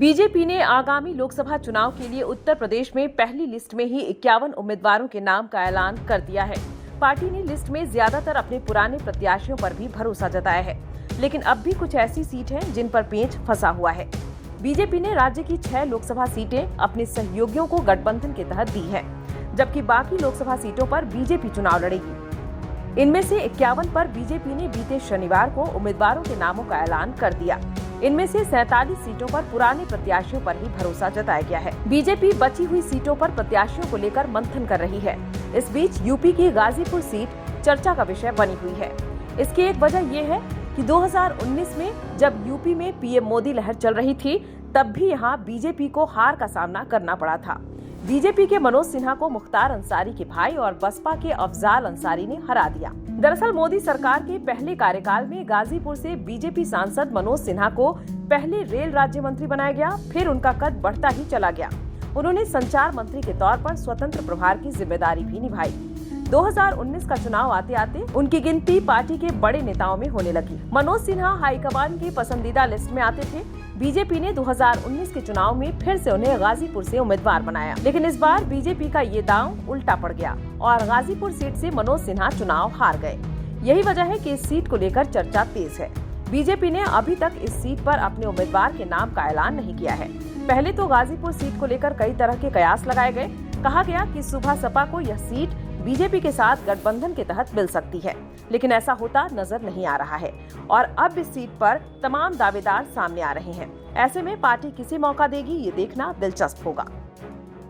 BJP ने आगामी लोकसभा चुनाव के लिए उत्तर प्रदेश में पहली लिस्ट में ही 51 उम्मीदवारों के नाम का ऐलान कर दिया है। पार्टी ने लिस्ट में ज्यादातर अपने पुराने प्रत्याशियों पर भी भरोसा जताया है, लेकिन अब भी कुछ ऐसी सीट हैं जिन पर पेंच फंसा हुआ है। बीजेपी ने राज्य की 6 लोकसभा सीटें अपने सहयोगियों को गठबंधन के तहत दी है, जबकि बाकी लोकसभा सीटों पर बीजेपी चुनाव लड़ेगी। इनमें से 51 पर बीजेपी ने बीते शनिवार को उम्मीदवारों के नामों का ऐलान कर दिया। इनमें से 47 सीटों पर पुराने प्रत्याशियों पर ही भरोसा जताया गया है। बीजेपी बची हुई सीटों पर प्रत्याशियों को लेकर मंथन कर रही है। इस बीच यूपी की गाजीपुर सीट चर्चा का विषय बनी हुई है। इसकी एक वजह ये है कि 2019 में जब यूपी में पीएम मोदी लहर चल रही थी, तब भी यहाँ बीजेपी को हार का सामना करना पड़ा था। बीजेपी के मनोज सिन्हा को मुख्तार अंसारी के भाई और बसपा के अफजाल अंसारी ने हरा दिया। दरअसल मोदी सरकार के पहले कार्यकाल में गाजीपुर से बीजेपी सांसद मनोज सिन्हा को पहले रेल राज्य मंत्री बनाया गया, फिर उनका कद बढ़ता ही चला गया। उन्होंने संचार मंत्री के तौर पर स्वतंत्र प्रभार की जिम्मेदारी भी निभाई। 2019 का चुनाव आते आते उनकी गिनती पार्टी के बड़े नेताओं में होने लगी। मनोज सिन्हा हाईकमान की पसंदीदा लिस्ट में आते थे। बीजेपी ने 2019 के चुनाव में फिर से उन्हें गाजीपुर से उम्मीदवार बनाया, लेकिन इस बार बीजेपी का ये दांव उल्टा पड़ गया और गाजीपुर सीट से मनोज सिन्हा चुनाव हार गए। यही वजह है कि इस सीट को लेकर चर्चा तेज है। बीजेपी ने अभी तक इस सीट पर अपने उम्मीदवार के नाम का ऐलान नहीं किया है। पहले तो गाजीपुर सीट को लेकर कई तरह के कयास लगाए गए। कहा गया कि सुबह सपा को यह सीट बीजेपी के साथ गठबंधन के तहत मिल सकती है, लेकिन ऐसा होता नजर नहीं आ रहा है और अब इस सीट पर तमाम दावेदार सामने आ रहे हैं। ऐसे में पार्टी किसे मौका देगी, ये देखना दिलचस्प होगा।